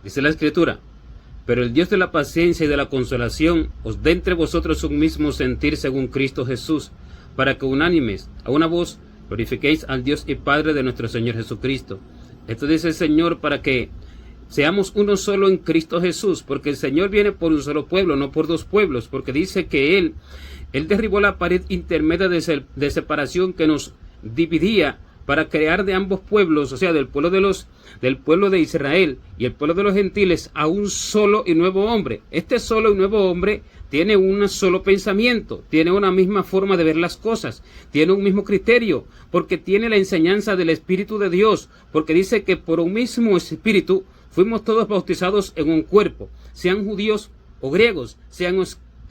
Dice la Escritura: pero el Dios de la paciencia y de la consolación os dé entre vosotros un mismo sentir según Cristo Jesús, para que unánimes, a una voz, glorifiquéis al Dios y Padre de nuestro Señor Jesucristo. Esto dice el Señor para que seamos uno solo en Cristo Jesús, porque el Señor viene por un solo pueblo, no por dos pueblos, porque dice que Él derribó la pared intermedia de separación que nos dividía, para crear de ambos pueblos, o sea, del pueblo de Israel y el pueblo de los gentiles, a un solo y nuevo hombre. Este solo y nuevo hombre tiene un solo pensamiento, tiene una misma forma de ver las cosas, tiene un mismo criterio, porque tiene la enseñanza del Espíritu de Dios, porque dice que por un mismo Espíritu fuimos todos bautizados en un cuerpo, sean judíos o griegos, sean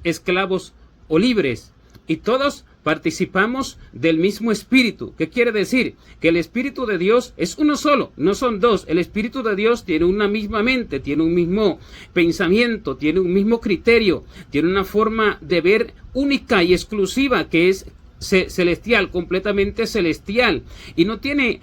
esclavos o libres, y todos participamos del mismo Espíritu. ¿Qué quiere decir? Que el Espíritu de Dios es uno solo, no son dos. El Espíritu de Dios tiene una misma mente, tiene un mismo pensamiento, tiene un mismo criterio, tiene una forma de ver única y exclusiva que es celestial, completamente celestial, y no tiene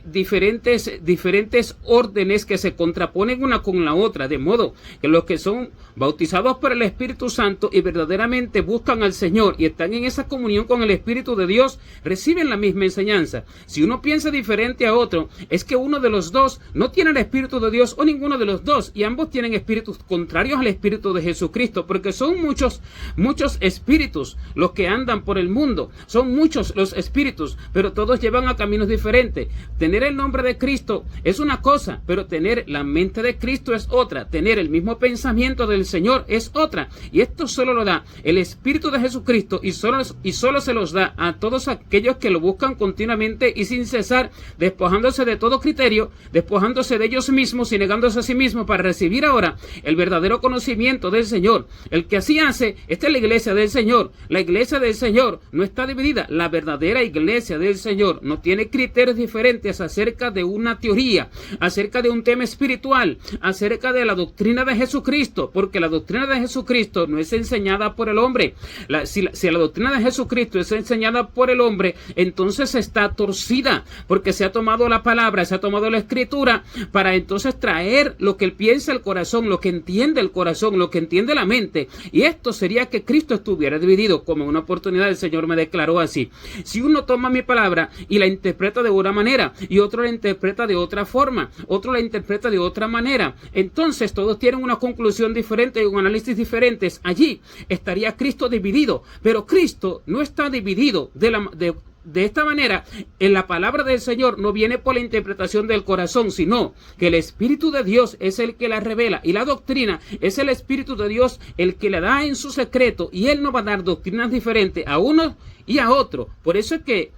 diferentes órdenes que se contraponen una con la otra, de modo que los que son bautizados por el Espíritu Santo y verdaderamente buscan al Señor y están en esa comunión con el Espíritu de Dios, reciben la misma enseñanza. Si uno piensa diferente a otro, es que uno de los dos no tiene el Espíritu de Dios, o ninguno de los dos, y ambos tienen espíritus contrarios al Espíritu de Jesucristo, porque son muchos espíritus los que andan por el mundo, son muchos los espíritus, pero todos llevan a caminos diferentes. Tener el nombre de Cristo es una cosa, pero tener la mente de Cristo es otra, tener el mismo pensamiento del Señor es otra, y esto solo lo da el Espíritu de Jesucristo, y solo se los da a todos aquellos que lo buscan continuamente y sin cesar, despojándose de todo criterio, despojándose de ellos mismos y negándose a sí mismos para recibir ahora el verdadero conocimiento del Señor. El que así hace, esta es la iglesia del Señor. La iglesia del Señor no está dividida. La verdadera iglesia del Señor no tiene criterios diferentes acerca de una teoría, acerca de un tema espiritual, acerca de la doctrina de Jesucristo, porque la doctrina de Jesucristo no es enseñada por el hombre. Si la doctrina de Jesucristo es enseñada por el hombre, entonces está torcida, porque se ha tomado la palabra, se ha tomado la escritura para entonces traer lo que él piensa el corazón, lo que entiende el corazón, lo que entiende la mente, y esto sería que Cristo estuviera dividido. Como en una oportunidad el Señor me declaró así: si uno toma mi palabra y la interpreta de una manera y otro la interpreta de otra forma, otro la interpreta de otra manera, entonces todos tienen una conclusión diferente y un análisis diferentes. Allí estaría Cristo dividido, pero Cristo no está dividido de esta manera. En la palabra del Señor no viene por la interpretación del corazón, sino que el Espíritu de Dios es el que la revela, y la doctrina es el Espíritu de Dios el que la da en su secreto, y Él no va a dar doctrinas diferentes a uno y a otro. Por eso es que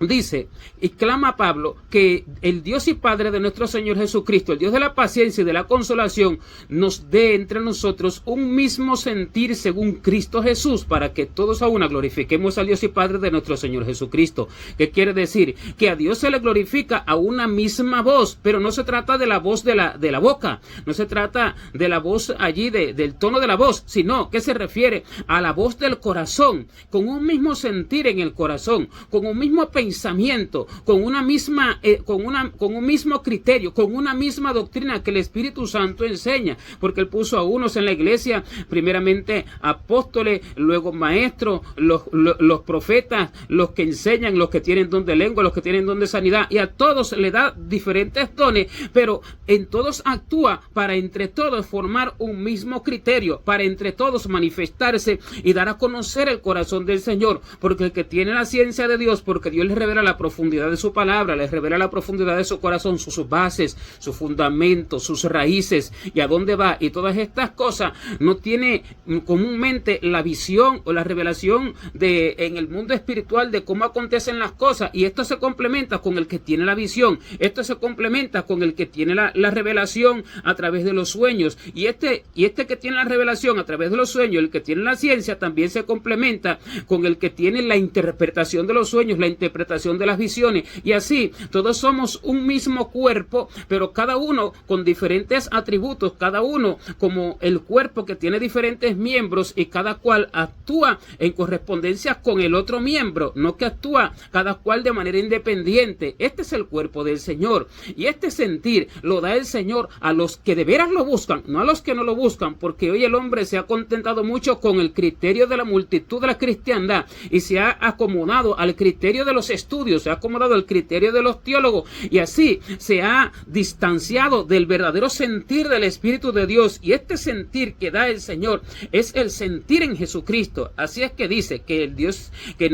dice y clama Pablo que el Dios y Padre de nuestro Señor Jesucristo, el Dios de la paciencia y de la consolación, nos dé entre nosotros un mismo sentir según Cristo Jesús, para que todos a una glorifiquemos al Dios y Padre de nuestro Señor Jesucristo. ¿Qué quiere decir? Que a Dios se le glorifica a una misma voz, pero no se trata de la voz de la boca, no se trata de la voz allí del tono de la voz, sino que se refiere a la voz del corazón, con un mismo sentir en el corazón, con un mismo pensamiento, con una misma, con un mismo criterio, con una misma doctrina que el Espíritu Santo enseña, porque Él puso a unos en la iglesia, primeramente apóstoles, luego maestros, los profetas, los que enseñan, los que tienen don de lengua, los que tienen don de sanidad, y a todos le da diferentes dones, pero en todos actúa para entre todos formar un mismo criterio, para entre todos manifestarse y dar a conocer el corazón del Señor, porque el que tiene la ciencia de Dios, porque Dios le revela la profundidad de su palabra, les revela la profundidad de su corazón, sus bases, sus fundamentos, sus raíces y a dónde va, y todas estas cosas. No tiene comúnmente la visión o la revelación en el mundo espiritual de cómo acontecen las cosas, y esto se complementa con el que tiene la visión, esto se complementa con el que tiene la revelación a través de los sueños, y este que tiene la revelación a través de los sueños, el que tiene la ciencia, también se complementa con el que tiene la interpretación de los sueños, la interpretación interpretación de las visiones. Y así, todos somos un mismo cuerpo, pero cada uno con diferentes atributos, cada uno como el cuerpo que tiene diferentes miembros y cada cual actúa en correspondencia con el otro miembro, no que actúa cada cual de manera independiente. Este es el cuerpo del Señor, y este sentir lo da el Señor a los que de veras lo buscan, no a los que no lo buscan, porque hoy el hombre se ha contentado mucho con el criterio de la multitud de la cristiandad y se ha acomodado al criterio de los estudios, se ha acomodado al criterio de los teólogos, y así se ha distanciado del verdadero sentir del Espíritu de Dios. Y este sentir que da el Señor es el sentir en Jesucristo. Así es que dice que el Dios, que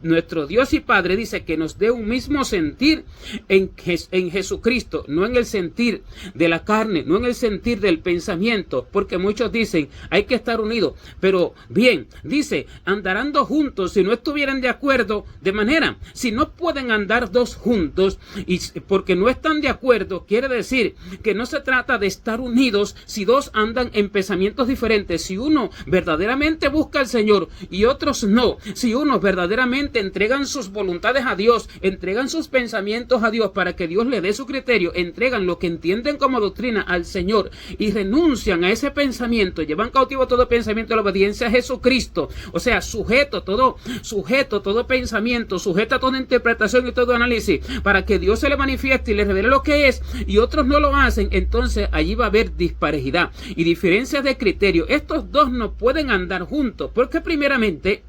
nuestro Dios y Padre dice que nos dé un mismo sentir en Jesucristo, no en el sentir de la carne, no en el sentir del pensamiento, porque muchos dicen hay que estar unidos, pero bien, dice, andarán dos juntos si no estuvieran de acuerdo, de manera, si no pueden andar dos juntos y porque no están de acuerdo, quiere decir que no se trata de estar unidos si dos andan en pensamientos diferentes, si uno verdaderamente busca al Señor y otros no, si uno verdaderamente entregan sus voluntades a Dios, entregan sus pensamientos a Dios para que Dios le dé su criterio, entregan lo que entienden como doctrina al Señor y renuncian a ese pensamiento, llevan cautivo todo pensamiento a la obediencia a Jesucristo, o sea, sujeto todo pensamiento, sujeto a toda interpretación y todo análisis para que Dios se le manifieste y le revele lo que es, y otros no lo hacen. Entonces allí va a haber disparejidad y diferencias de criterio. Estos dos no pueden andar juntos porque primeramente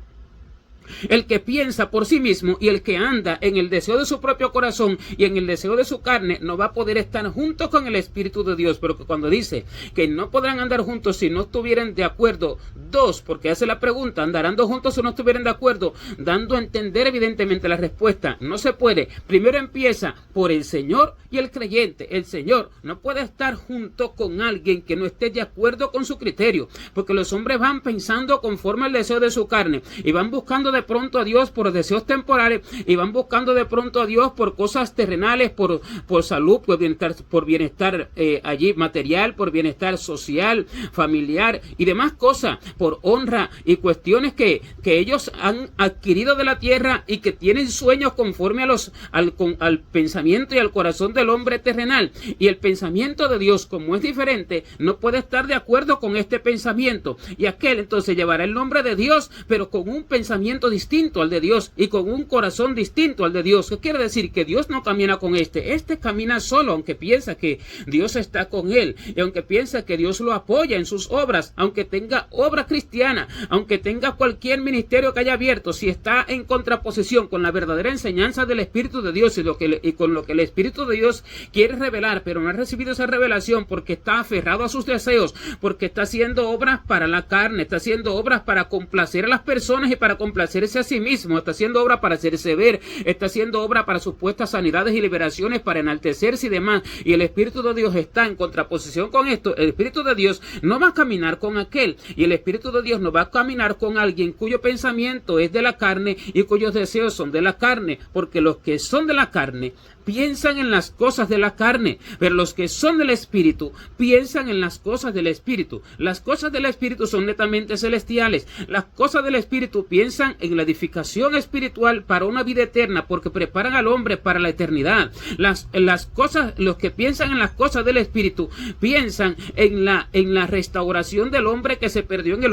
el que piensa por sí mismo y el que anda en el deseo de su propio corazón y en el deseo de su carne no va a poder estar juntos con el Espíritu de Dios. Pero cuando dice que no podrán andar juntos si no estuvieran de acuerdo dos, porque hace la pregunta, ¿andarán dos juntos si no estuvieran de acuerdo? Dando a entender evidentemente la respuesta, no se puede. Primero empieza por el Señor y el creyente. El Señor no puede estar junto con alguien que no esté de acuerdo con su criterio, porque los hombres van pensando conforme al deseo de su carne y van buscando de pronto a Dios por deseos temporales y van buscando de pronto a Dios por cosas terrenales, por salud, por bienestar allí material, por bienestar social, familiar y demás cosas, por honra y cuestiones que ellos han adquirido de la tierra y que tienen sueños conforme al pensamiento y al corazón del hombre terrenal. Y el pensamiento de Dios, como es diferente, no puede estar de acuerdo con este pensamiento, y aquel entonces llevará el nombre de Dios, pero con un pensamiento distinto al de Dios y con un corazón distinto al de Dios. ¿Qué quiere decir? Que Dios no camina con este camina solo, aunque piensa que Dios está con él y aunque piensa que Dios lo apoya en sus obras, aunque tenga obra cristiana, aunque tenga cualquier ministerio que haya abierto, si está en contraposición con la verdadera enseñanza del Espíritu de Dios y con lo que el Espíritu de Dios quiere revelar, pero no ha recibido esa revelación porque está aferrado a sus deseos, porque está haciendo obras para la carne, está haciendo obras para complacer a las personas y para complacerse a sí mismo, está haciendo obra para hacerse ver, está haciendo obra para supuestas sanidades y liberaciones, para enaltecerse y demás, y el Espíritu de Dios está en contraposición con esto. El Espíritu de Dios no va a caminar con aquel, y el Espíritu de Dios no va a caminar con alguien cuyo pensamiento es de la carne y cuyos deseos son de la carne, porque los que son de la carne piensan en las cosas de la carne, pero los que son del Espíritu piensan en las cosas del Espíritu. Las cosas del Espíritu son netamente celestiales. Las cosas del Espíritu piensan en la edificación espiritual para una vida eterna, porque preparan al hombre para la eternidad. Los que piensan en las cosas del Espíritu piensan en la restauración del hombre que se perdió en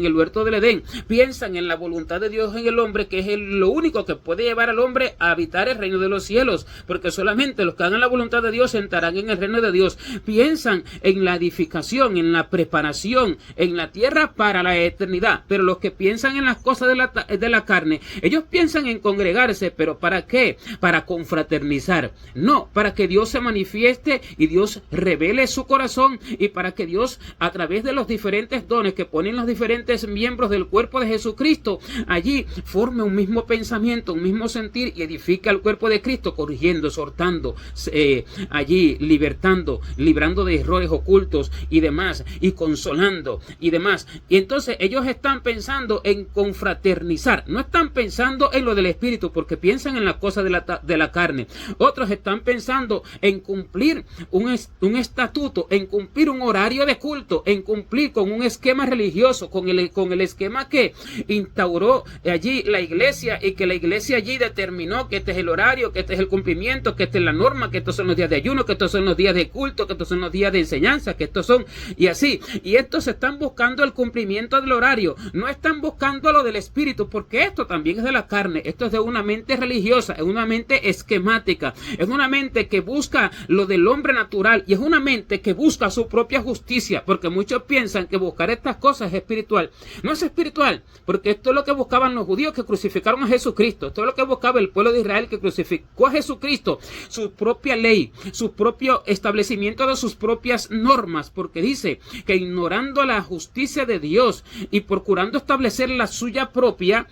el huerto del Edén. Piensan en la voluntad de Dios en el hombre, que es lo único que puede llevar al hombre a habitar el reino de los cielos, porque solamente los que hagan la voluntad de Dios entrarán en el reino de Dios. Piensan en la edificación, en la preparación, en la tierra para la eternidad. Pero los que piensan en las cosas de la carne, ellos piensan en congregarse, pero ¿para qué? Para confraternizar. No, para que Dios se manifieste y Dios revele su corazón, y para que Dios, a través de los diferentes dones que ponen los diferentes miembros del cuerpo de Jesucristo, allí forme un mismo pensamiento, un mismo sentir, y edifica al cuerpo de Cristo, corrigiendo, exhortando, allí libertando, librando de errores ocultos y demás, y consolando y demás. Y entonces ellos están pensando en confraternizar pensar, no están pensando en lo del espíritu, porque piensan en las cosas de la carne. Otros están pensando en cumplir un estatuto, en cumplir un horario de culto, en cumplir con un esquema religioso, con el esquema que instauró allí la iglesia, y que la iglesia allí determinó que este es el horario, que este es el cumplimiento, que esta es la norma, que estos son los días de ayuno, que estos son los días de culto, que estos son los días de enseñanza, que estos son, y así. Y estos están buscando el cumplimiento del horario, no están buscando lo del espíritu, porque esto también es de la carne. Esto es de una mente religiosa, es una mente esquemática, es una mente que busca lo del hombre natural, y es una mente que busca su propia justicia, porque muchos piensan que buscar estas cosas es espiritual. No es espiritual, porque esto es lo que buscaban los judíos que crucificaron a Jesucristo. Esto es lo que buscaba el pueblo de Israel que crucificó a Jesucristo, su propia ley, su propio establecimiento de sus propias normas, porque dice que ignorando la justicia de Dios y procurando establecer la suya propia,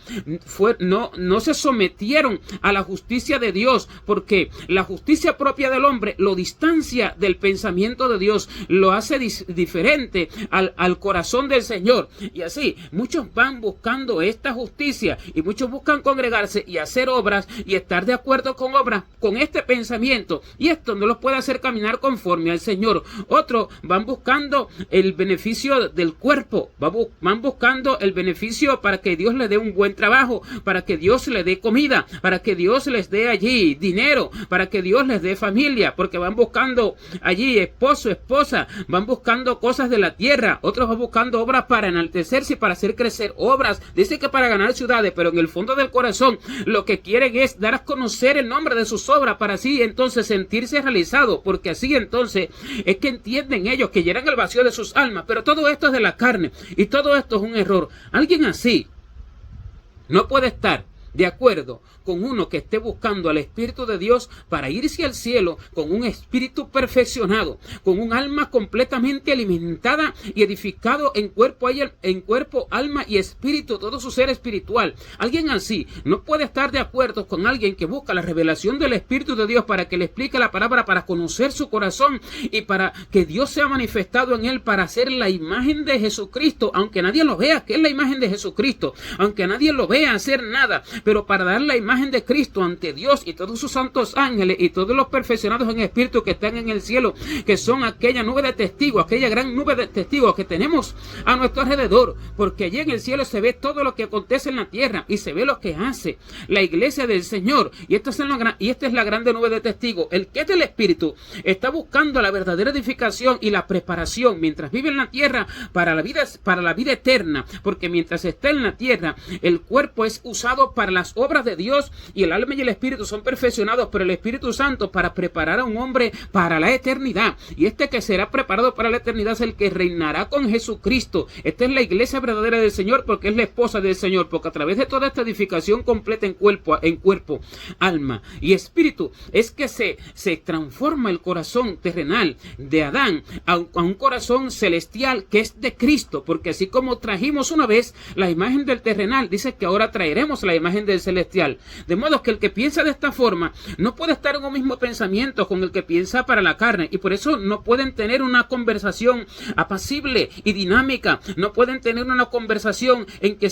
no se sometieron a la justicia de Dios, porque la justicia propia del hombre lo distancia del pensamiento de Dios, lo hace diferente al corazón del Señor. Y así, muchos van buscando esta justicia, y muchos buscan congregarse y hacer obras y estar de acuerdo con obras, con este pensamiento, y esto no los puede hacer caminar conforme al Señor. Otros van buscando el beneficio del cuerpo, van buscando el beneficio para que Dios les dé un buen trabajo, para que Dios les dé comida, para que Dios les dé allí dinero, para que Dios les dé familia, porque van buscando allí esposo, esposa, van buscando cosas de la tierra. Otros van buscando obras para enaltecerse y para hacer crecer obras. Dice que para ganar ciudades, pero en el fondo del corazón lo que quieren es dar a conocer el nombre de sus obras, para así entonces sentirse realizado, porque así entonces es que entienden ellos que llenan el vacío de sus almas. Pero todo esto es de la carne, y todo esto es un error. Alguien así no puede estar de acuerdo con uno que esté buscando al Espíritu de Dios para irse al cielo con un espíritu perfeccionado, con un alma completamente alimentada y edificado en cuerpo, alma y espíritu, todo su ser espiritual. Alguien así no puede estar de acuerdo con alguien que busca la revelación del Espíritu de Dios para que le explique la palabra, para conocer su corazón y para que Dios sea manifestado en él, para hacer la imagen de Jesucristo, aunque nadie lo vea que es la imagen de Jesucristo, aunque nadie lo vea hacer nada, pero para dar la imagen de Cristo ante Dios y todos sus santos ángeles y todos los perfeccionados en espíritu que están en el cielo, que son aquella nube de testigos, aquella gran nube de testigos que tenemos a nuestro alrededor, porque allí en el cielo se ve todo lo que acontece en la tierra y se ve lo que hace la iglesia del Señor, y esta es la grande nube de testigos. El que es del espíritu está buscando la verdadera edificación y la preparación mientras vive en la tierra para la vida eterna, porque mientras está en la tierra el cuerpo es usado para las obras de Dios, y el alma y el espíritu son perfeccionados por el Espíritu Santo para preparar a un hombre para la eternidad. Y este que será preparado para la eternidad es el que reinará con Jesucristo. Esta es la iglesia verdadera del Señor, porque es la esposa del Señor, porque a través de toda esta edificación completa en cuerpo, alma y espíritu es que se transforma el corazón terrenal de Adán a un corazón celestial que es de Cristo, porque así como trajimos una vez la imagen del terrenal, dice que ahora traeremos la imagen del celestial. De modo que el que piensa de esta forma no puede estar en un mismo pensamiento con el que piensa para la carne, y por eso no pueden tener una conversación apacible y dinámica, no pueden tener una conversación en que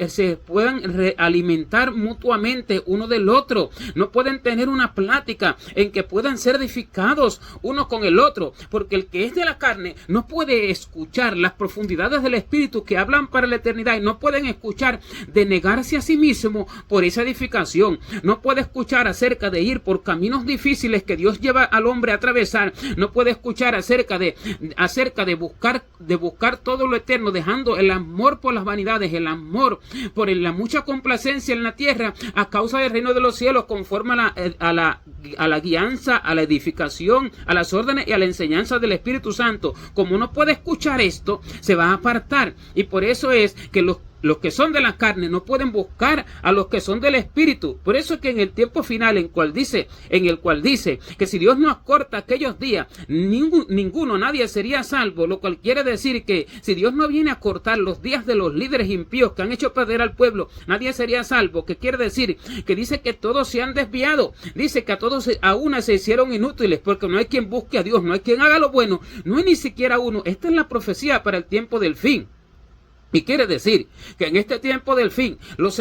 se puedan alimentar mutuamente uno del otro, no pueden tener una plática en que puedan ser edificados uno con el otro, porque el que es de la carne no puede escuchar las profundidades del espíritu que hablan para la eternidad, y no pueden escuchar de negarse a sí mismo por esa edificación, no puede escuchar acerca de ir por caminos difíciles que Dios lleva al hombre a atravesar, no puede escuchar acerca de buscar todo lo eterno, dejando el amor por las vanidades, el amor por la mucha complacencia en la tierra a causa del reino de los cielos, conforme a la guianza, a la edificación, a las órdenes y a la enseñanza del Espíritu Santo. Como no puede escuchar esto, se va a apartar, y por eso es que los que son de la carne no pueden buscar a los que son del espíritu. Por eso es que en el tiempo final, en el cual dice que si Dios no acorta aquellos días, nadie sería salvo, lo cual quiere decir que si Dios no viene a cortar los días de los líderes impíos que han hecho perder al pueblo, nadie sería salvo. Que quiere decir que dice que todos se han desviado, dice que a una se hicieron inútiles, porque no hay quien busque a Dios, no hay quien haga lo bueno, no hay ni siquiera uno. Esta es la profecía para el tiempo del fin. Y quiere decir que en este tiempo del fin, los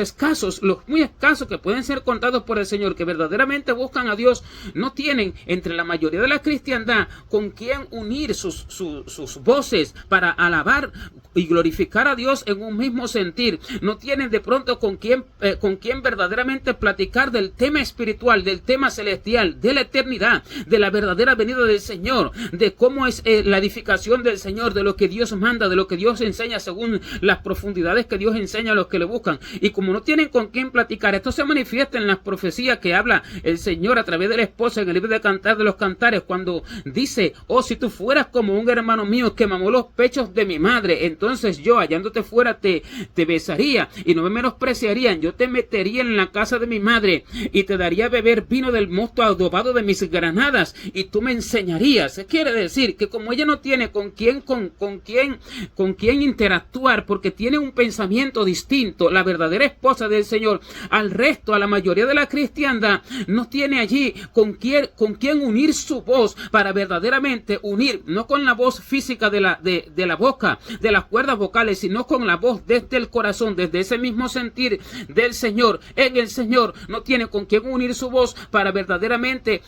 muy escasos que pueden ser contados por el Señor, que verdaderamente buscan a Dios, no tienen entre la mayoría de la cristiandad con quien unir sus voces para alabar y glorificar a Dios en un mismo sentir. No tienen de pronto con quien verdaderamente platicar del tema espiritual, del tema celestial, de la eternidad, de la verdadera venida del Señor, de cómo es la edificación del Señor, de lo que Dios manda, de lo que Dios enseña según las profundidades que Dios enseña a los que le buscan. Y como no tienen con quién platicar, esto se manifiesta en las profecías que habla el Señor a través de la esposa en el libro de Cantar de los Cantares, cuando dice: oh, si tú fueras como un hermano mío que mamó los pechos de mi madre, entonces yo, hallándote fuera, te besaría y no me menospreciarían. Yo te metería en la casa de mi madre y te daría a beber vino del mosto adobado de mis granadas y tú me enseñarías. Quiere decir que como ella no tiene con quién interactuar, porque tiene un pensamiento distinto, la verdadera esposa del Señor, al resto, a la mayoría de la cristiandad, no tiene allí con quién unir su voz para verdaderamente unir, no con la voz física de la boca, de las cuerdas vocales, sino con la voz desde el corazón, desde ese mismo sentir del Señor. En el Señor no tiene con quién unir su voz para verdaderamente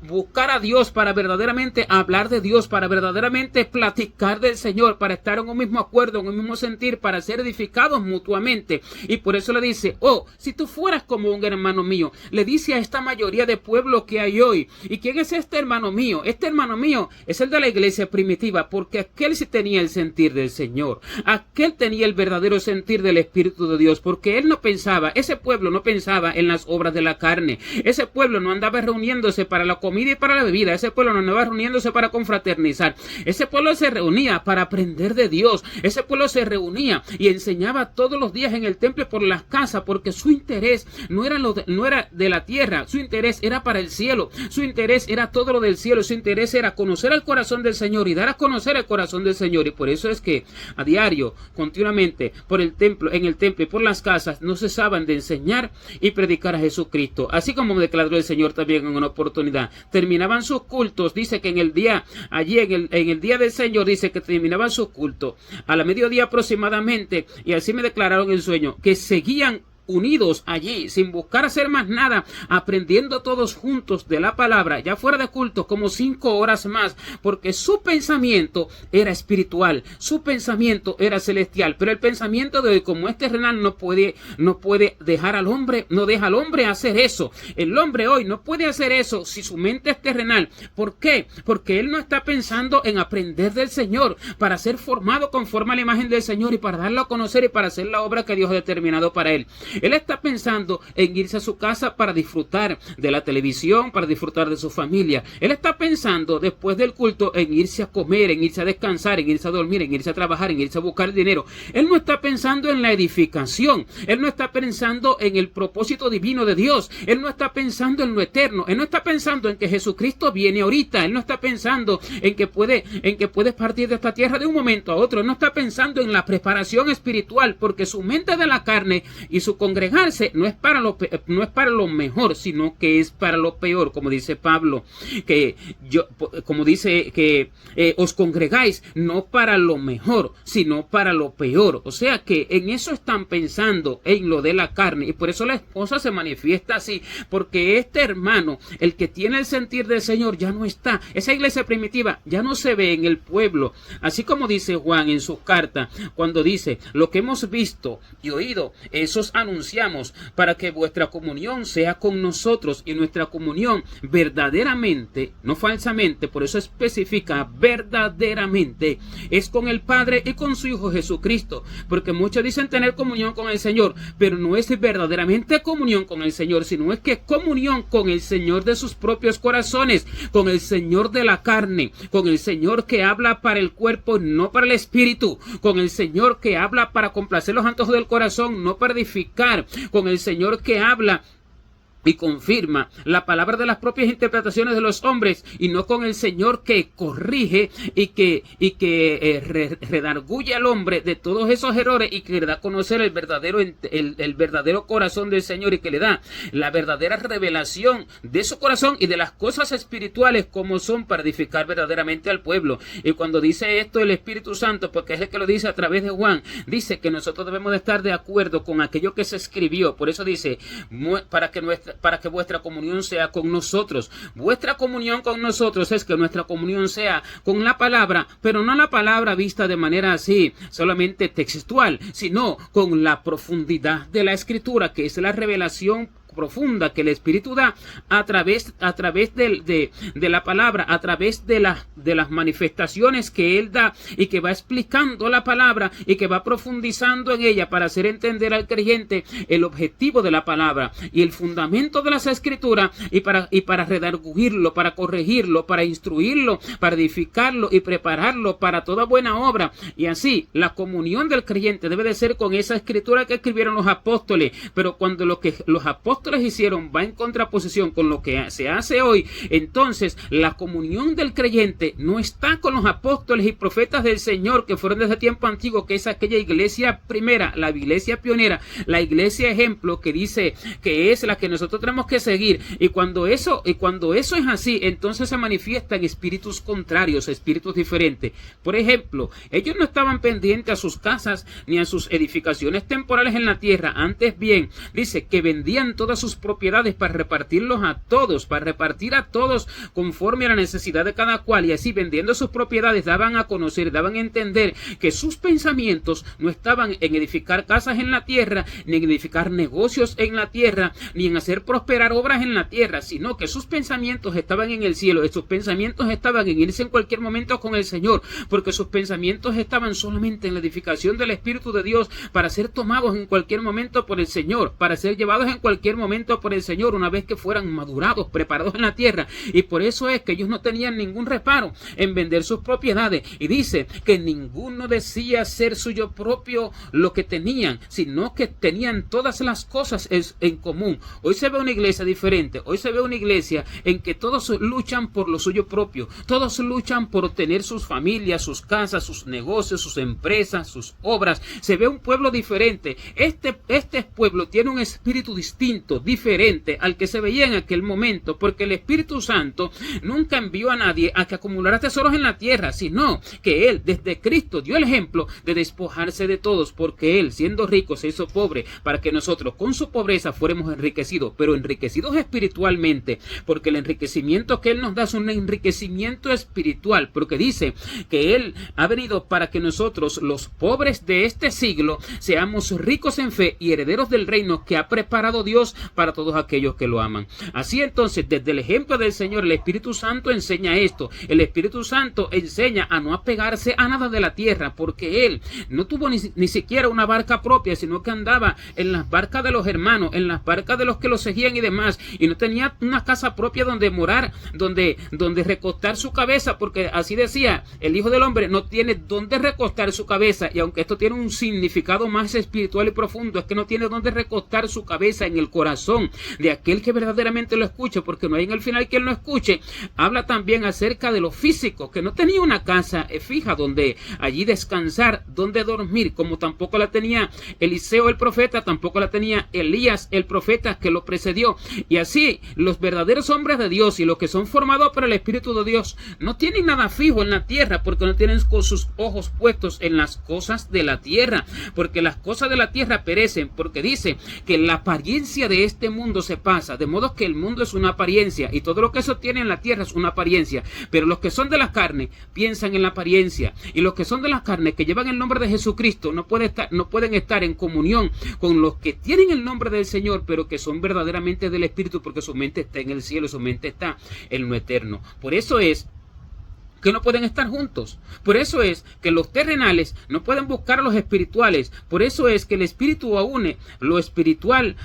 buscar a Dios, para verdaderamente hablar de Dios, para verdaderamente platicar del Señor, para estar en un mismo acuerdo, en un mismo sentir, para ser edificados mutuamente. Y por eso le dice: oh, si tú fueras como un hermano mío. Le dice a esta mayoría de pueblo que hay hoy. ¿Y quién es este hermano mío? Este hermano mío es el de la iglesia primitiva, porque aquel sí tenía el sentir del Señor, aquel tenía el verdadero sentir del Espíritu de Dios, porque él no pensaba, ese pueblo no pensaba en las obras de la carne, ese pueblo no andaba reuniéndose para la comida y para la bebida, ese pueblo no andaba reuniéndose para confraternizar, ese pueblo se reunía para aprender de Dios, ese pueblo se reunía y enseñaba todos los días en el templo por las casas, porque su interés no era de la tierra, su interés era para el cielo, su interés era todo lo del cielo, su interés era conocer el corazón del Señor y dar a conocer el corazón del Señor. Y por eso es que a diario, continuamente, en el templo y por las casas, no cesaban de enseñar y predicar a Jesucristo, así como declaró el Señor también en una oportunidad. Terminaban sus cultos, dice que en el día del Señor, dice que terminaban sus cultos a la mediodía aproximadamente, y así me declararon en sueño, que seguían unidos allí, sin buscar hacer más nada, aprendiendo todos juntos de la palabra, ya fuera de culto, como 5 horas más, porque su pensamiento era espiritual, su pensamiento era celestial. Pero el pensamiento de hoy, como es terrenal, no puede dejar al hombre, no deja al hombre hacer eso. El hombre hoy no puede hacer eso si su mente es terrenal. ¿Por qué? Porque él no está pensando en aprender del Señor, para ser formado conforme a la imagen del Señor y para darlo a conocer y para hacer la obra que Dios ha determinado para él. Él está pensando en irse a su casa para disfrutar de la televisión, para disfrutar de su familia. Él está pensando después del culto en irse a comer, en irse a descansar, en irse a dormir, en irse a trabajar, en irse a buscar dinero. Él no está pensando en la edificación. Él no está pensando en el propósito divino de Dios. Él no está pensando en lo eterno. Él no está pensando en que Jesucristo viene ahorita. Él no está pensando en que puedes partir de esta tierra de un momento a otro. Él no está pensando en la preparación espiritual, porque su mente de la carne y su congregarse no es para lo mejor, sino que es para lo peor, como dice Pablo, os congregáis no para lo mejor, sino para lo peor. O sea que en eso están pensando, en lo de la carne, y por eso la esposa se manifiesta así, porque este hermano, el que tiene el sentir del Señor, ya no está. Esa iglesia primitiva ya no se ve en el pueblo, así como dice Juan en sus cartas, cuando dice: lo que hemos visto y oído, esos anunciamos, para que vuestra comunión sea con nosotros, y nuestra comunión verdaderamente, no falsamente, por eso especifica verdaderamente, es con el Padre y con su Hijo Jesucristo, porque muchos dicen tener comunión con el Señor, pero no es verdaderamente comunión con el Señor, sino es que comunión con el Señor de sus propios corazones, con el Señor de la carne, con el Señor que habla para el cuerpo, no para el espíritu, con el Señor que habla para complacer los antojos del corazón, no para edificar, con el Señor que habla y confirma la palabra de las propias interpretaciones de los hombres, y no con el Señor que corrige y que redarguye al hombre de todos esos errores, y que le da a conocer el verdadero corazón del Señor, y que le da la verdadera revelación de su corazón y de las cosas espirituales como son, para edificar verdaderamente al pueblo. Y cuando dice esto el Espíritu Santo, porque es el que lo dice a través de Juan, dice que nosotros debemos de estar de acuerdo con aquello que se escribió. Por eso dice, para que vuestra comunión sea con nosotros. Vuestra comunión con nosotros es que nuestra comunión sea con la palabra, pero no la palabra vista de manera así, solamente textual, sino con la profundidad de la Escritura, que es la revelación profunda que el Espíritu da a través de la palabra, a través de las manifestaciones que Él da, y que va explicando la palabra y que va profundizando en ella para hacer entender al creyente el objetivo de la palabra y el fundamento de las Escrituras, y para redarguirlo, para corregirlo, para instruirlo, para edificarlo y prepararlo para toda buena obra. Y así la comunión del creyente debe de ser con esa Escritura que escribieron los apóstoles. Pero cuando lo que los apóstoles hicieron va en contraposición con lo que se hace hoy, entonces la comunión del creyente no está con los apóstoles y profetas del Señor que fueron desde tiempo antiguo, que es aquella iglesia primera, la iglesia pionera, la iglesia ejemplo, que dice que es la que nosotros tenemos que seguir. Y cuando eso es así, entonces se manifiestan espíritus contrarios, espíritus diferentes. Por ejemplo, ellos no estaban pendientes a sus casas ni a sus edificaciones temporales en la tierra. Antes bien, dice que vendían todas sus propiedades para repartirlos a todos, para repartir a todos conforme a la necesidad de cada cual, y así vendiendo sus propiedades daban a conocer, daban a entender que sus pensamientos no estaban en edificar casas en la tierra, ni en edificar negocios en la tierra, ni en hacer prosperar obras en la tierra, sino que sus pensamientos estaban en el cielo, y sus pensamientos estaban en irse en cualquier momento con el Señor, porque sus pensamientos estaban solamente en la edificación del Espíritu de Dios, para ser tomados en cualquier momento por el Señor, para ser llevados en cualquier momento por el Señor una vez que fueran madurados, preparados en la tierra. Y por eso es que ellos no tenían ningún reparo en vender sus propiedades, y dice que ninguno decía ser suyo propio lo que tenían, sino que tenían todas las cosas en común. Hoy se ve una iglesia diferente, hoy se ve una iglesia en que todos luchan por lo suyo propio, todos luchan por tener sus familias, sus casas, sus negocios, sus empresas, sus obras. Se ve un pueblo diferente. Este pueblo tiene un espíritu distinto, diferente al que se veía en aquel momento, porque el Espíritu Santo nunca envió a nadie a que acumulara tesoros en la tierra, sino que Él, desde Cristo, dio el ejemplo de despojarse de todos, porque Él, siendo rico, se hizo pobre, para que nosotros con su pobreza fuéramos enriquecidos, pero enriquecidos espiritualmente, porque el enriquecimiento que Él nos da es un enriquecimiento espiritual, porque dice que Él ha venido para que nosotros, los pobres de este siglo, seamos ricos en fe y herederos del reino que ha preparado Dios para todos aquellos que lo aman. Así entonces, desde el ejemplo del Señor, el Espíritu Santo enseña esto. El Espíritu Santo enseña a no apegarse a nada de la tierra, porque Él no tuvo ni siquiera una barca propia, sino que andaba en las barcas de los hermanos, en las barcas de los que lo seguían y demás, y no tenía una casa propia donde morar, donde recostar su cabeza, porque así decía, el Hijo del Hombre no tiene donde recostar su cabeza. Y aunque esto tiene un significado más espiritual y profundo, es que no tiene donde recostar su cabeza en el corazón de aquel que verdaderamente lo escuche, porque no hay en el final quien lo escuche. Habla también acerca de lo físico, que no tenía una casa fija donde allí descansar, donde dormir, como tampoco la tenía Eliseo el profeta, tampoco la tenía Elías el profeta que lo precedió. Y así los verdaderos hombres de Dios y los que son formados por el Espíritu de Dios no tienen nada fijo en la tierra, porque no tienen con sus ojos puestos en las cosas de la tierra, porque las cosas de la tierra perecen, porque dice que la apariencia de este mundo se pasa, de modo que el mundo es una apariencia y todo lo que eso tiene en la tierra es una apariencia. Pero los que son de la carne piensan en la apariencia, y los que son de la carne, que llevan el nombre de Jesucristo, no pueden estar en comunión con los que tienen el nombre del Señor, pero que son verdaderamente del Espíritu, porque su mente está en el cielo, su mente está en lo eterno. Por eso es que no pueden estar juntos. Por eso es que los terrenales no pueden buscar a los espirituales. Por eso es que el espíritu une lo espiritual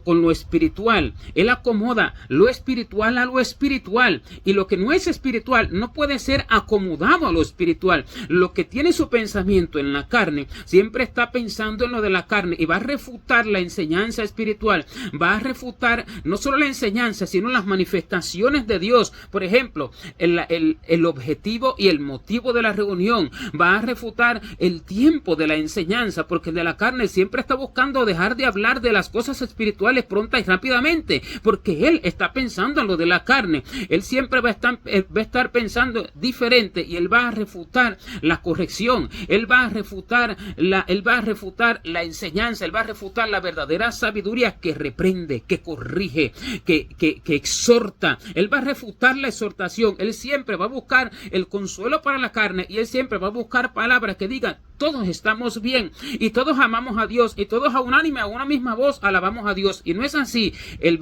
con lo espiritual. Él acomoda lo espiritual a lo espiritual, y lo que no es espiritual no puede ser acomodado a lo espiritual. Lo que tiene su pensamiento en la carne siempre está pensando en lo de la carne, y va a refutar la enseñanza espiritual, va a refutar no solo la enseñanza, sino las manifestaciones de Dios. Por ejemplo, el objetivo y el motivo de la reunión, va a refutar el tiempo de la enseñanza, porque el de la carne siempre está buscando dejar de hablar de las cosas espirituales pronta y rápidamente, porque él está pensando en lo de la carne. Él siempre va a estar pensando diferente, y él va a refutar la corrección, él va a refutar la enseñanza, él va a refutar la verdadera sabiduría que reprende, que corrige, que exhorta. Él va a refutar la exhortación. Él siempre va a buscar el consuelo para la carne, y él siempre va a buscar palabras que digan: todos estamos bien y todos amamos a Dios, y todos a unánime, a una misma voz alabamos a Dios. Y no es así. El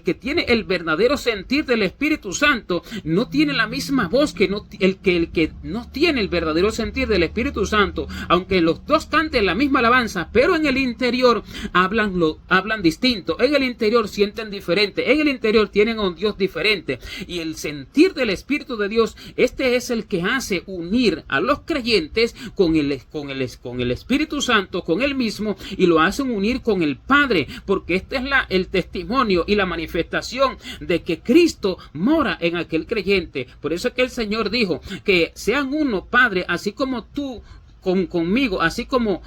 que tiene el verdadero sentir del Espíritu Santo no tiene la misma voz que el que no tiene el verdadero sentir del Espíritu Santo, aunque los dos canten la misma alabanza, pero en el interior hablan distinto, en el interior sienten diferente, en el interior tienen a un Dios diferente. Y el sentir del Espíritu de Dios, este es el que hace unir a los creyentes con el Espíritu Santo, con él mismo, y lo hacen unir con el Padre, porque este es el testimonio y la manifestación de que Cristo mora en aquel creyente. Por eso es que el Señor dijo que sean uno, Padre, así como tú conmigo, así como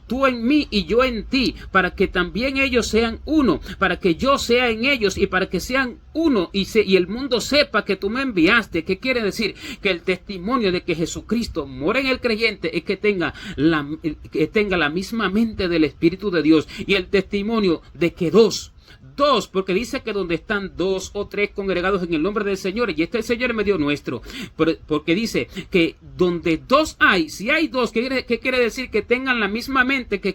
tú en mí y yo en ti, para que también ellos sean uno, para que yo sea en ellos y para que sean uno, y el mundo sepa que tú me enviaste. ¿Qué quiere decir? Que el testimonio de que Jesucristo mora en el creyente es que tenga la misma mente del Espíritu de Dios, y el testimonio de que dos, porque dice que donde están 2 o 3 congregados en el nombre del Señor, y este es el Señor en medio nuestro, porque dice que donde 2 hay, si hay 2, ¿qué quiere decir? Que tengan la misma mente, que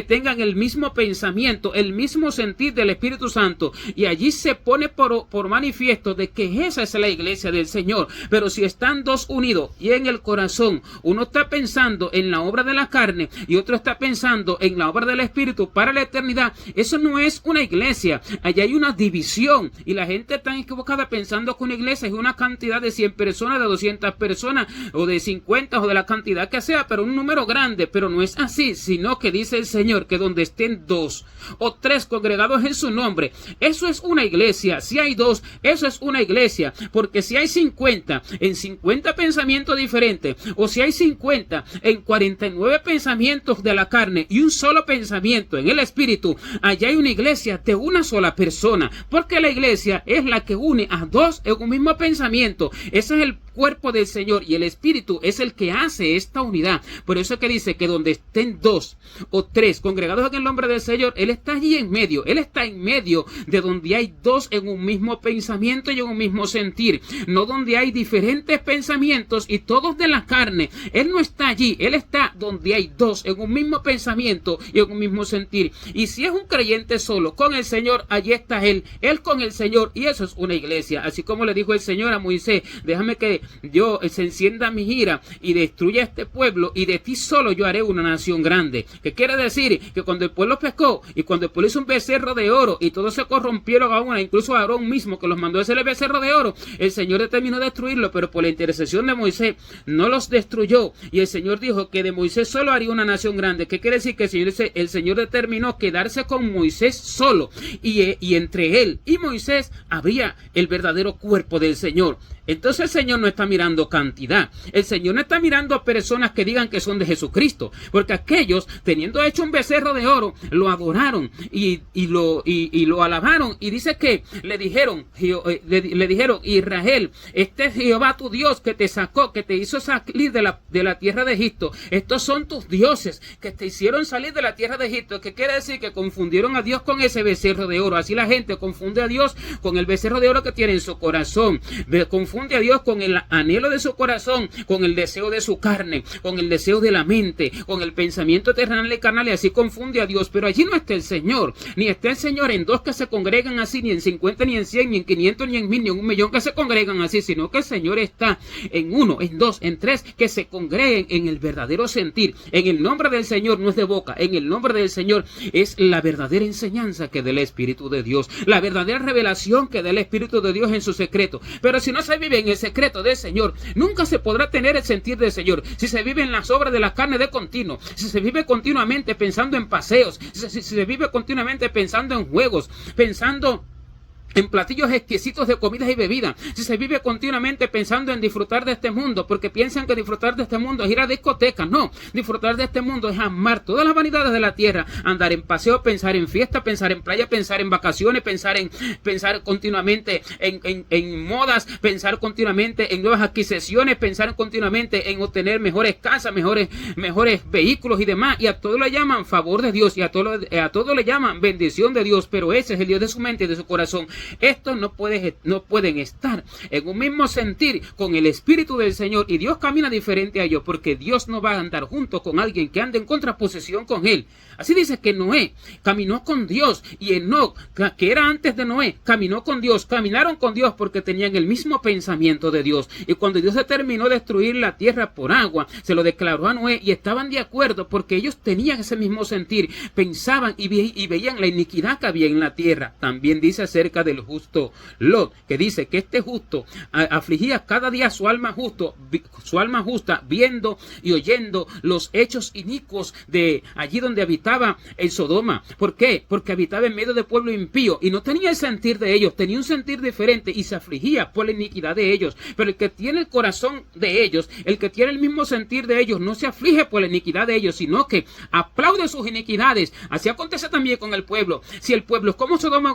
tengan el mismo pensamiento, el mismo sentir del Espíritu Santo, y allí se pone por manifiesto de que esa es la iglesia del Señor. Pero si están 2 unidos, y en el corazón uno está pensando en la obra de la carne y otro está pensando en la obra del Espíritu para la eternidad, eso no es una iglesia. Allá hay una división, y la gente está equivocada pensando que una iglesia es una cantidad de 100 personas, de 200 personas, o de 50, o de la cantidad que sea, pero un número grande. Pero no es así, sino que dice el Señor que donde estén 2 o 3 congregados en su nombre, eso es una iglesia. Si hay 2, eso es una iglesia, porque si hay 50 en 50 pensamientos diferentes, o si hay 50 en 49 pensamientos de la carne y un solo pensamiento en el Espíritu, allá hay una iglesia de una sola persona, porque la iglesia es la que une a 2 en un mismo pensamiento. Ese es el cuerpo del Señor, y el Espíritu es el que hace esta unidad. Por eso es que dice que donde estén 2 o 3 congregados en el nombre del Señor, Él está allí en medio. Él está en medio de donde hay 2 en un mismo pensamiento y en un mismo sentir, no donde hay diferentes pensamientos y todos de la carne. Él no está allí, Él está donde hay 2 en un mismo pensamiento y en un mismo sentir. Y si es un creyente solo con el Señor, allí está Él con el Señor, y eso es una iglesia. Así como le dijo el Señor a Moisés: déjame que yo se encienda mi ira y destruya este pueblo, y de ti solo yo haré una nación grande. ¿Qué quiere decir? Que cuando el pueblo pecó, y cuando el pueblo hizo un becerro de oro, y todos se corrompieron a una, incluso Aarón mismo, que los mandó a hacer el becerro de oro, el Señor determinó destruirlo, pero por la intercesión de Moisés no los destruyó, y el Señor dijo que de Moisés solo haría una nación grande. ¿Qué quiere decir? Que el Señor determinó quedarse con Moisés solo, y entre él y Moisés habría el verdadero cuerpo del Señor. Entonces el Señor no está mirando cantidad, el Señor no está mirando a personas que digan que son de Jesucristo, porque aquellos, teniendo hecho un becerro de oro, lo adoraron y lo alabaron, y dice que le dijeron: Israel, este es Jehová tu Dios, que te sacó, que te hizo salir de la tierra de Egipto. Estos son tus dioses que te hicieron salir de la tierra de Egipto. ¿Qué quiere decir? Que confundieron a Dios con ese becerro de oro. Así la gente confunde a Dios con el becerro de oro que tiene en su corazón, confunde a Dios con anhelo de su corazón, con el deseo de su carne, con el deseo de la mente, con el pensamiento terrenal y carnal, y así confunde a Dios. Pero allí no está el Señor, ni está el Señor en dos que se congregan así, ni en 50, ni en 100, ni en 500, ni en 1000, ni en 1.000.000 que se congregan así, sino que el Señor está en uno, en dos, en tres, que se congreguen en el verdadero sentir. En el nombre del Señor no es de boca, en el nombre del Señor es la verdadera enseñanza que da el Espíritu de Dios, la verdadera revelación que da el Espíritu de Dios en su secreto. Pero si no se vive en el secreto del Señor, nunca se podrá tener el sentir del Señor. Si se vive en las obras de la carne de continuo, si se vive continuamente pensando en paseos, si se vive continuamente pensando en juegos, pensando en platillos exquisitos de comidas y bebidas, si se vive continuamente pensando en disfrutar de este mundo, porque piensan que disfrutar de este mundo es ir a discotecas. No, disfrutar de este mundo es amar todas las vanidades de la tierra, andar en paseo, pensar en fiesta, pensar en playa, pensar en vacaciones, pensar continuamente en modas, pensar continuamente en nuevas adquisiciones, pensar continuamente en obtener mejores casas, mejores vehículos y demás, y a todo le llaman favor de Dios, y a todo le llaman bendición de Dios, pero ese es el Dios de su mente y de su corazón. Estos no pueden estar en un mismo sentir con el Espíritu del Señor, y Dios camina diferente a ellos, porque Dios no va a andar junto con alguien que ande en contraposición con Él. Así dice que Noé caminó con Dios, y Enoc, que era antes de Noé, caminó con Dios. Caminaron con Dios porque tenían el mismo pensamiento de Dios, y cuando Dios determinó destruir la tierra por agua, se lo declaró a Noé, y estaban de acuerdo porque ellos tenían ese mismo sentir, pensaban y veían la iniquidad que había en la tierra. También dice acerca del justo Lot, que dice que este justo afligía cada día su alma justa, viendo y oyendo los hechos inicuos de allí donde habitaba en Sodoma. ¿Por qué? Porque habitaba en medio de pueblo impío y no tenía el sentir de ellos, tenía un sentir diferente y se afligía por la iniquidad de ellos. Pero el que tiene el corazón de ellos, el que tiene el mismo sentir de ellos, no se aflige por la iniquidad de ellos, sino que aplaude sus iniquidades. Así acontece también con el pueblo. Si el pueblo es como Sodoma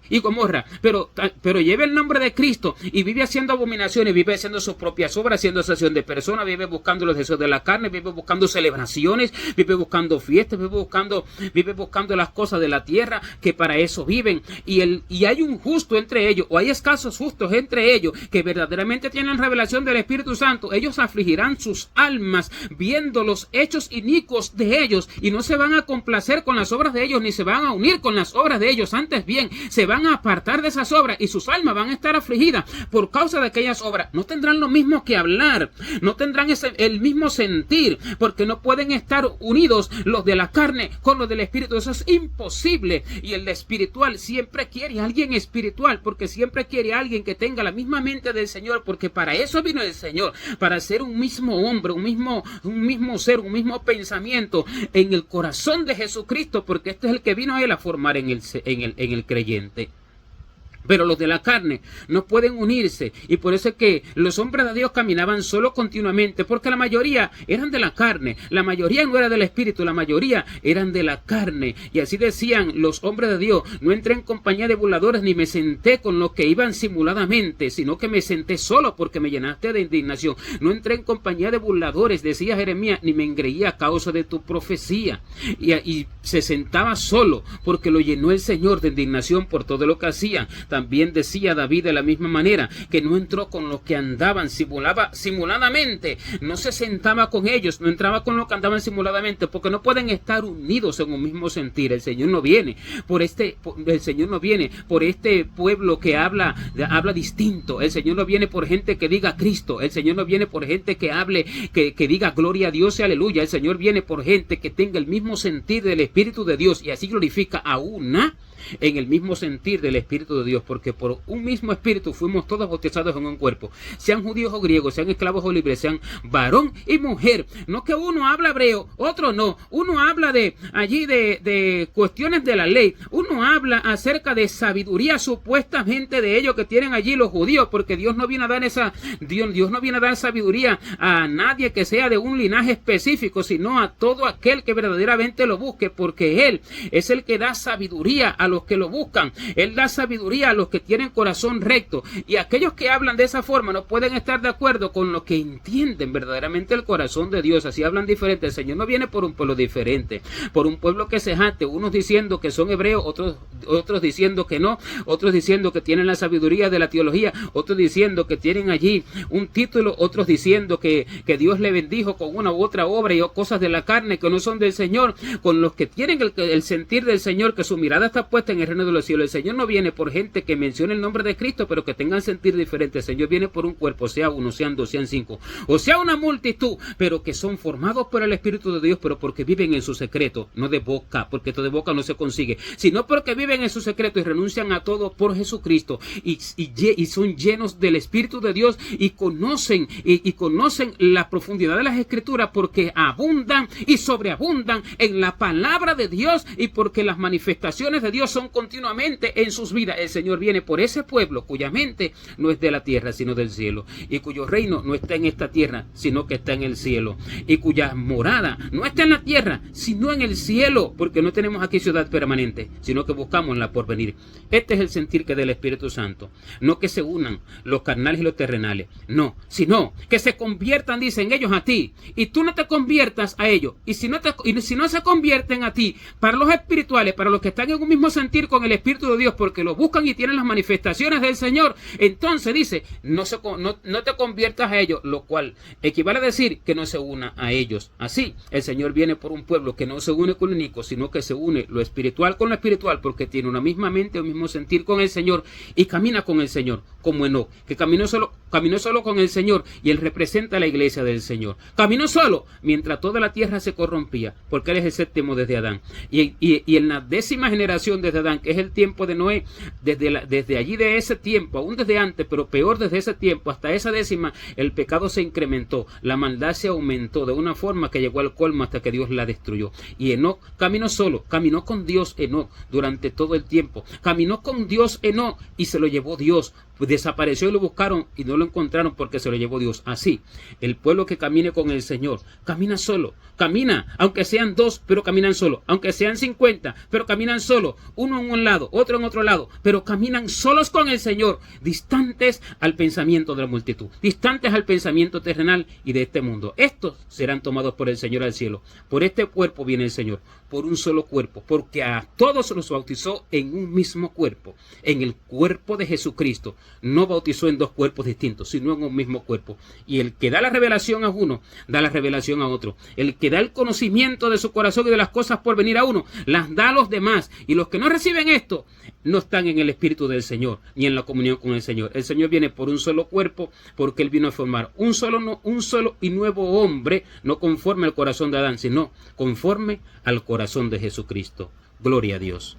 y Gomorra, pero lleva el nombre de Cristo y vive haciendo abominaciones, vive haciendo sus propias obras, haciendo asociación de personas, vive buscando los deseos de la carne, vive buscando celebraciones, vive buscando fiestas, vive buscando las cosas de la tierra, que para eso viven, y hay un justo entre ellos, o hay escasos justos entre ellos, que verdaderamente tienen revelación del Espíritu Santo. Ellos afligirán sus almas viendo los hechos inicuos de ellos, y no se van a complacer con las obras de ellos, ni se van a unir con las obras de ellos, antes bien, se van a apartar de esas obras, y sus almas van a estar afligidas por causa de aquellas obras. No tendrán lo mismo que hablar, no tendrán el mismo sentir, porque no pueden estar unidos los de la carne con los del Espíritu. Eso es imposible. Y el espiritual siempre quiere a alguien espiritual, porque siempre quiere a alguien que tenga la misma mente del Señor, porque para eso vino el Señor, para ser un mismo hombre, un mismo ser, un mismo pensamiento en el corazón de Jesucristo, porque este es el que vino a él a formar en el creyente. Pero los de la carne no pueden unirse, y por eso es que los hombres de Dios caminaban solo continuamente, porque la mayoría eran de la carne, la mayoría no era del Espíritu, la mayoría eran de la carne. Y así decían los hombres de Dios: no entré en compañía de burladores, ni me senté con los que iban simuladamente, sino que me senté solo porque me llenaste de indignación. No entré en compañía de burladores, decía Jeremías, ni me engreí a causa de tu profecía. Y se sentaba solo porque lo llenó el Señor de indignación por todo lo que hacían. También decía David de la misma manera, que no entró con los que andaban simuladamente, no se sentaba con ellos, no entraba con los que andaban simuladamente, porque no pueden estar unidos en un mismo sentir. El Señor no viene por este pueblo que habla distinto. El Señor no viene por gente que diga Cristo. El Señor no viene por gente que hable, que diga gloria a Dios y aleluya. El Señor viene por gente que tenga el mismo sentir del Espíritu de Dios, y así glorifica a una en el mismo sentir del Espíritu de Dios, porque por un mismo Espíritu fuimos todos bautizados en un cuerpo, sean judíos o griegos, sean esclavos o libres, sean varón y mujer. No que uno habla hebreo, otro no, uno habla de cuestiones de la ley, uno habla acerca de sabiduría supuestamente de ellos que tienen allí los judíos, porque Dios no viene a dar Dios no viene a dar sabiduría a nadie que sea de un linaje específico, sino a todo aquel que verdaderamente lo busque, porque Él es el que da sabiduría a los que lo buscan. Él da sabiduría a los que tienen corazón recto. Y aquellos que hablan de esa forma no pueden estar de acuerdo con los que entienden verdaderamente el corazón de Dios. Así hablan diferente. El Señor no viene por un pueblo diferente, por un pueblo que se jacte, unos diciendo que son hebreos, otros diciendo que no, otros diciendo que tienen la sabiduría de la teología, otros diciendo que tienen allí un título, otros diciendo que Dios le bendijo con una u otra obra y cosas de la carne que no son del Señor, con los que tienen el sentir del Señor, que su mirada está puesta en el reino de los cielos. El Señor no viene por gente que mencione el nombre de Cristo, pero que tengan sentir diferente. El Señor viene por un cuerpo, sea uno, sean dos, sean cinco, o sea una multitud, pero que son formados por el Espíritu de Dios, pero porque viven en su secreto, no de boca, porque esto de boca no se consigue, sino porque viven en su secreto y renuncian a todo por Jesucristo y son llenos del Espíritu de Dios y conocen la profundidad de las Escrituras, porque abundan y sobreabundan en la palabra de Dios y porque las manifestaciones de Dios son continuamente en sus vidas. El Señor viene por ese pueblo cuya mente no es de la tierra sino del cielo, y cuyo reino no está en esta tierra sino que está en el cielo, y cuya morada no está en la tierra sino en el cielo, porque no tenemos aquí ciudad permanente, sino que buscamos la porvenir. Este es el sentir que del Espíritu Santo, no que se unan los carnales y los terrenales, no, sino que se conviertan, dicen ellos, a ti, y tú no te conviertas a ellos, y si no se convierten a ti, para los espirituales, para los que están en un mismo sentir con el Espíritu de Dios, porque lo buscan y tienen las manifestaciones del Señor, entonces dice, no te conviertas a ellos, lo cual equivale a decir que no se una a ellos. Así, el Señor viene por un pueblo que no se une con lo único, sino que se une lo espiritual con lo espiritual, porque tiene una misma mente, un mismo sentir con el Señor, y camina con el Señor, como Enoc, que caminó solo con el Señor, y él representa a la iglesia del Señor. Caminó solo mientras toda la tierra se corrompía, porque él es el séptimo desde Adán, y en la 10ª generación desde Adán, que es el tiempo de Noé, desde allí, de ese tiempo, aún desde antes, pero peor desde ese tiempo hasta esa 10ª, el pecado se incrementó, la maldad se aumentó de una forma que llegó al colmo hasta que Dios la destruyó. Y Enoc caminó solo, caminó con Dios Enoc durante todo el tiempo, caminó con Dios Enoc y se lo llevó Dios. Desapareció y lo buscaron y no lo encontraron porque se lo llevó Dios. Así, el pueblo que camine con el Señor, camina solo, camina, aunque sean dos, pero caminan solo, aunque sean 50, pero caminan solo, uno en un lado, otro en otro lado, pero caminan solos con el Señor, distantes al pensamiento de la multitud, distantes al pensamiento terrenal y de este mundo. Estos serán tomados por el Señor al cielo. Por este cuerpo viene el Señor, por un solo cuerpo, porque a todos los bautizó en un mismo cuerpo, en el cuerpo de Jesucristo. No bautizó en dos cuerpos distintos, sino en un mismo cuerpo. Y el que da la revelación a uno, da la revelación a otro. El que da el conocimiento de su corazón y de las cosas por venir a uno, las da a los demás. Y los que no reciben esto, no están en el Espíritu del Señor, ni en la comunión con el Señor. El Señor viene por un solo cuerpo, porque Él vino a formar un solo y nuevo hombre, no conforme al corazón de Adán, sino conforme al corazón de Jesucristo. Gloria a Dios.